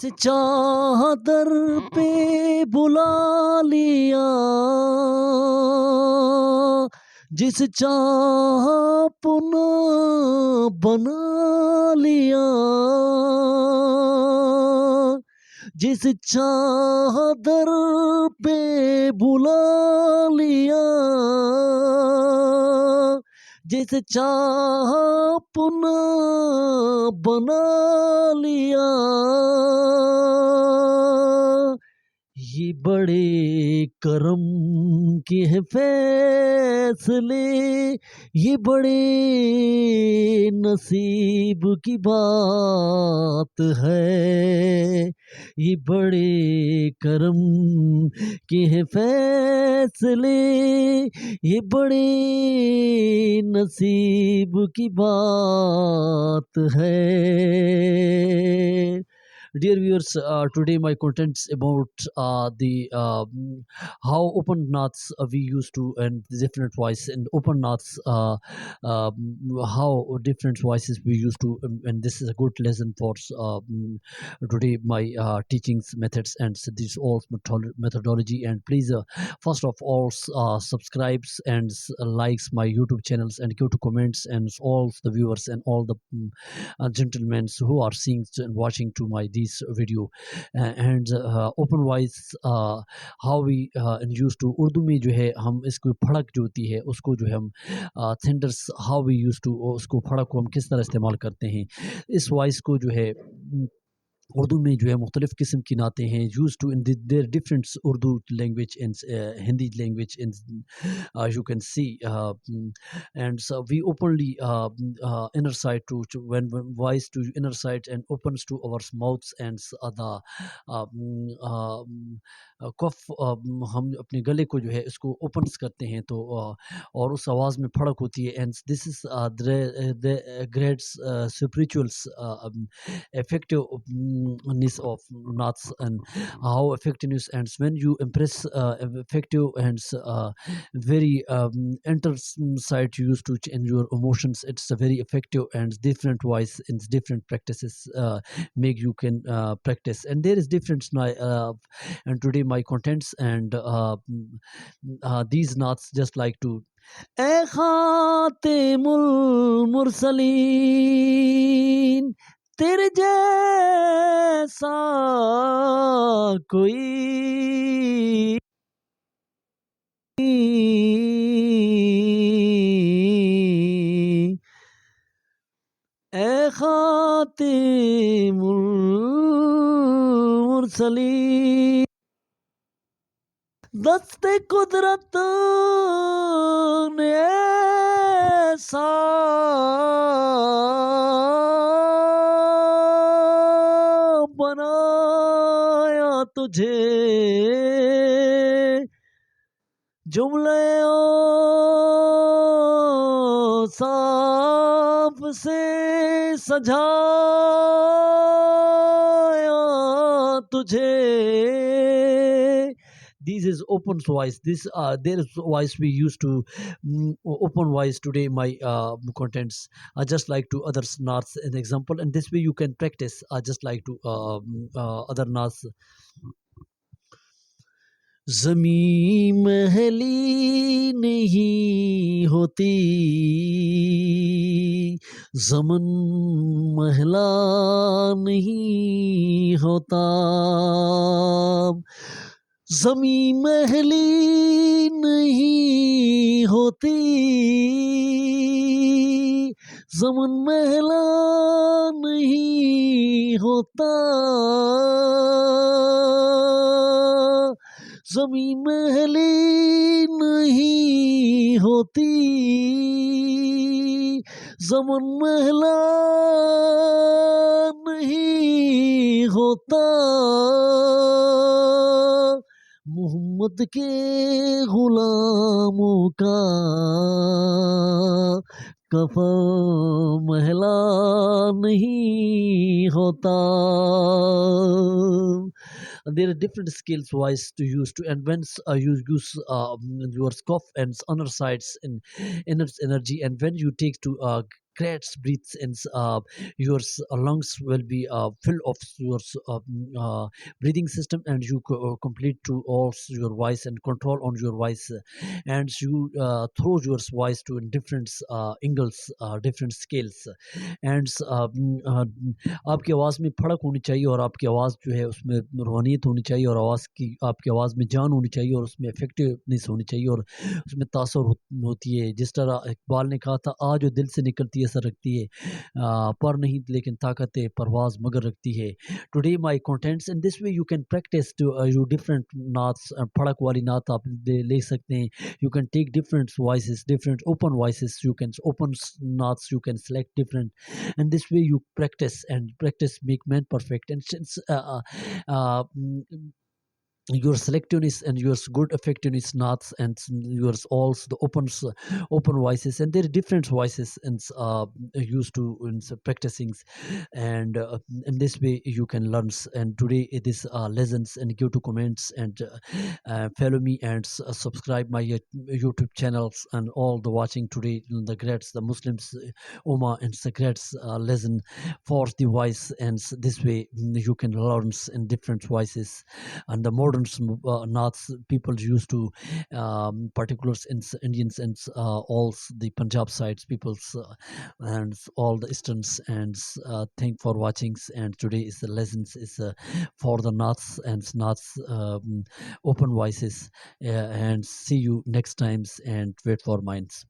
जिस चादर पे बुला लिया, जिस चाह पुनः बना लिया, जिस चादर पे बुला लिया, जिस चाह पुनः बना लिया, ये बड़े करम के हैं फैसले, ये बड़े नसीब की बात है, ये बड़े करम के हैं फैसले, ये बड़े नसीब की बात है. Dear viewers, today my contents about the how open knots we used to and different voice and open knots, how different voices we used to, and this is a good lesson for today my teachings methods and this all methodology. And please first of all subscribes and likes my YouTube channels and give to comments and all the viewers and all the gentlemen who are seeing and watching to my this video. And open voice how we used to Urdu में जो है हम इसको फड़क जो होती है उसको जो है हम थंडर्स हाउ वी यूज टू उसको फड़क को हम किस तरह इस्तेमाल करते हैं. इस वॉइस को जो है उर्दू में जो है मुख्तलिफ़ किस्म की नातें हैं use to in their different Urdu language in Hindi language in you can see and so we openly inner side to when voice to inner side and opens to our mouths and other कफ हम अपने गले को जो है इसको opens करते हैं तो और उस आवाज़ में फड़क होती है. And this is the great spirituals effectiveness of knots and how effectiveness and when you impress effective and very enter side used to in your emotions, it's a very effective and different voice in different practices make you can practice. And there is difference now and today my contents and these knots just like to ए खातिमुल मुरसलीन तेरे जैसा कोई ए खातिमुल मुरसलीन दस्ते कुदरत ने ऐसा बनाया तुझे जुमले साफ से सजाया तुझे. This is open voice. This there is voice we used to open voice today. My contents are just like to others knots an example, and this way you can practice. Just like to other knots. ज़मीं Mahali नहीं होती, ज़मन महला नहीं होता. ज़मीं महली नहीं होती, ज़मन महला नहीं होता. ज़मीं महली नहीं होती, ज़मन महला नहीं होता. मोहम्मद के गुलामों का कफ़न महला नहीं होता. There are different skills wise to use to, and when you use your cough and undersides in inner energy, and when you take to creates breathes and your lungs will be full of your breathing system, and you complete to all your voice and control on your voice, and you throw your voice to different angles, different scales, and आपकी आवाज़ में फड़क होनी चाहिए, और आपकी आवाज़ जो है उसमें रूहानियत होनी चाहिए, और आवाज़ की आपकी आवाज़ में जान होनी चाहिए, और उसमें इफेक्टिवनेस होनी चाहिए, और उसमें तासुर होती है। जिस तरह इकबाल ने कहा था, आज जो दिल से निकलती है असर रखती है, पर नहीं लेकिन ताकत परवाज़ मगर रखती है। Today my contents in this way you can practise to you different नात्स, फड़क वाली नात आप ले सकते हैं। You can take different voices, different open voices, you can open knots, you can select different, and this way you practice, and practice make man perfect. And since your selectiveness and your good effectiveness knots, and yours also the open voices, and there are different voices and used to in practicing, and in this way you can learn. And today it is lessons, and give to comments, and follow me, and subscribe my YouTube channels, and all the watching today the greats the Muslims Oma and the greats lesson for the voice, and this way you can learn in different voices. And the modern Naats people used to particulars in Indians, and all the Punjab sides peoples, and all the Easterns, and thank for watching. And today is the lessons is for the Naats and Naats open voices, and see you next times, and wait for minds.